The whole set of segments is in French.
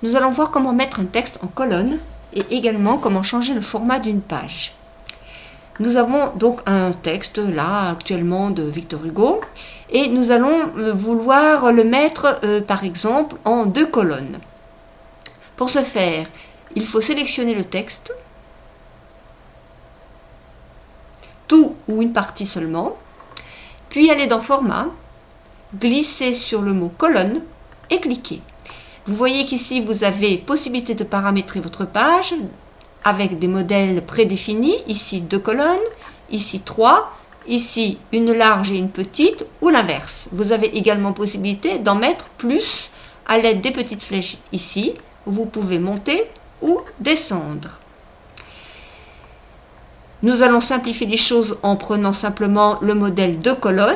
nous allons voir comment mettre un texte en colonne et également comment changer le format d'une page. Nous avons donc un texte là actuellement de Victor Hugo et nous allons vouloir le mettre par exemple en 2 colonnes. Pour ce faire, il faut sélectionner le texte, tout ou une partie seulement, puis aller dans Format, glisser sur le mot colonne et cliquer. Vous voyez qu'ici vous avez possibilité de paramétrer votre page avec des modèles prédéfinis, ici 2 colonnes, ici 3, ici une large et une petite ou l'inverse. Vous avez également possibilité d'en mettre plus à l'aide des petites flèches ici, où vous pouvez monter ou descendre. Nous allons simplifier les choses en prenant simplement le modèle 2 colonnes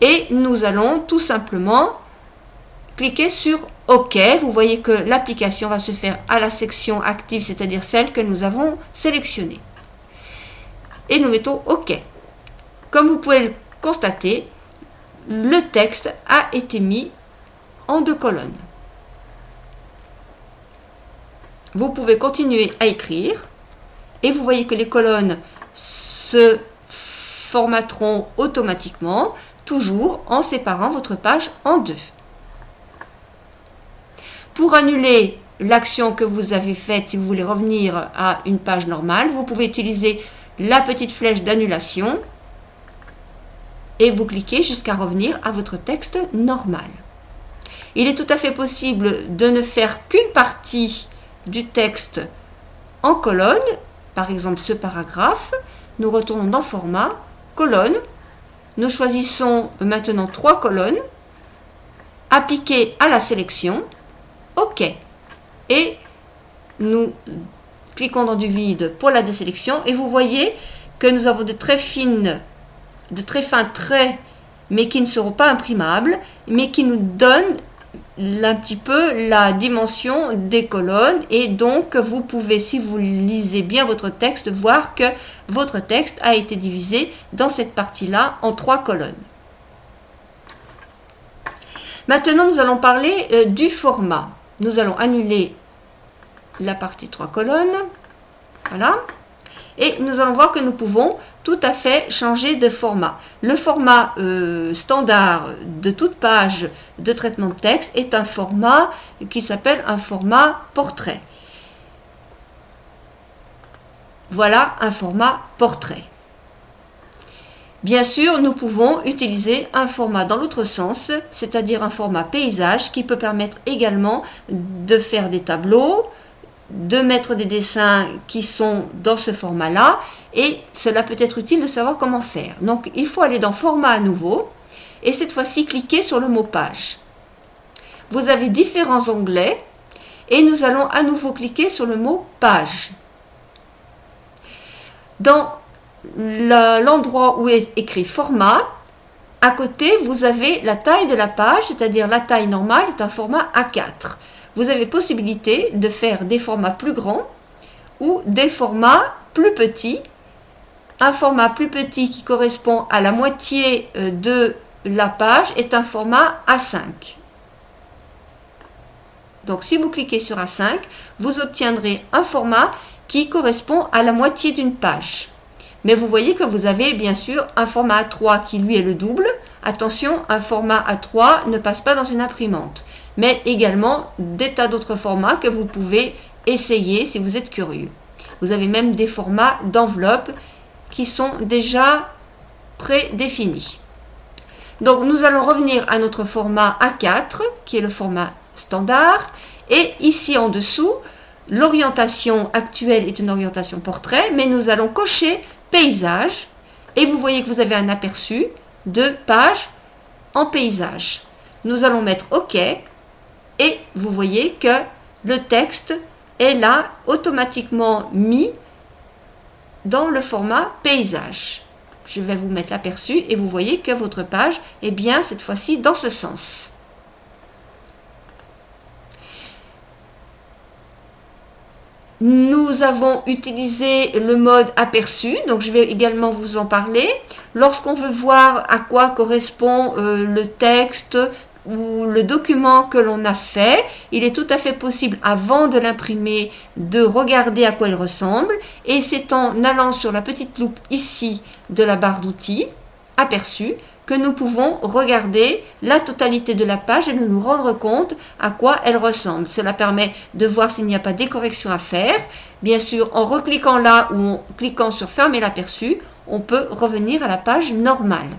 et nous allons tout simplement cliquer sur OK. Vous voyez que l'application va se faire à la section active, c'est-à-dire celle que nous avons sélectionnée. Et nous mettons OK. Comme vous pouvez le constater, le texte a été mis en 2 colonnes. Vous pouvez continuer à écrire et vous voyez que les colonnes se formateront automatiquement, toujours en séparant votre page en 2. Pour annuler l'action que vous avez faite, si vous voulez revenir à une page normale, vous pouvez utiliser la petite flèche d'annulation et vous cliquez jusqu'à revenir à votre texte normal. Il est tout à fait possible de ne faire qu'une partie du texte en colonne, par exemple ce paragraphe. Nous retournons dans Format, colonne, nous choisissons maintenant 3 colonnes, appliquer à la sélection, OK. Et nous cliquons dans du vide pour la désélection et vous voyez que nous avons de très fins traits, mais qui ne seront pas imprimables, mais qui nous donnent un petit peu la dimension des colonnes et donc vous pouvez, si vous lisez bien votre texte, voir que votre texte a été divisé dans cette partie-là en 3 colonnes. Maintenant, nous allons parler du format. Nous allons annuler la partie 3 colonnes. Voilà. Et nous allons voir que nous pouvons tout à fait changer de format. Le format standard de toute page de traitement de texte est un format qui s'appelle un format portrait. Voilà un format portrait. Bien sûr, nous pouvons utiliser un format dans l'autre sens, c'est-à-dire un format paysage qui peut permettre également de faire des tableaux, de mettre des dessins qui sont dans ce format-là, et cela peut être utile de savoir comment faire. Donc, il faut aller dans Format à nouveau, et cette fois-ci, cliquer sur le mot Page. Vous avez différents onglets, et nous allons à nouveau cliquer sur le mot Page. Dans l'endroit où est écrit Format, à côté, vous avez la taille de la page, c'est-à-dire la taille normale est un format A4. Vous avez possibilité de faire des formats plus grands ou des formats plus petits. Un format plus petit qui correspond à la moitié de la page est un format A5. Donc si vous cliquez sur A5, vous obtiendrez un format qui correspond à la moitié d'une page. Mais vous voyez que vous avez bien sûr un format A3 qui lui est le double. Attention, un format A3 ne passe pas dans une imprimante. Mais également des tas d'autres formats que vous pouvez essayer si vous êtes curieux. Vous avez même des formats d'enveloppe qui sont déjà prédéfinis. Donc nous allons revenir à notre format A4 qui est le format standard. Et ici en dessous, l'orientation actuelle est une orientation portrait, mais nous allons cocher paysage et vous voyez que vous avez un aperçu de page en paysage. Nous allons mettre OK et vous voyez que le texte est là automatiquement mis dans le format paysage. Je vais vous mettre l'aperçu et vous voyez que votre page est bien cette fois-ci dans ce sens. Nous avons utilisé le mode aperçu, donc je vais également vous en parler. Lorsqu'on veut voir à quoi correspond le texte, ou le document que l'on a fait, il est tout à fait possible avant de l'imprimer de regarder à quoi il ressemble, et c'est en allant sur la petite loupe ici de la barre d'outils, aperçu, que nous pouvons regarder la totalité de la page et de nous rendre compte à quoi elle ressemble. Cela permet de voir s'il n'y a pas des corrections à faire. Bien sûr, en recliquant là ou en cliquant sur fermer l'aperçu, on peut revenir à la page normale.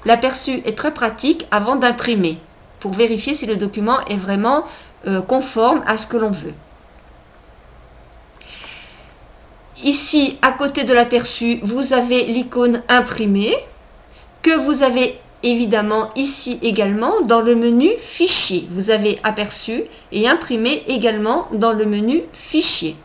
L'aperçu est très pratique avant d'imprimer, pour vérifier si le document est vraiment conforme à ce que l'on veut. Ici, à côté de l'aperçu, vous avez l'icône imprimée, que vous avez évidemment ici également dans le menu Fichier. Vous avez aperçu et imprimé également dans le menu Fichier.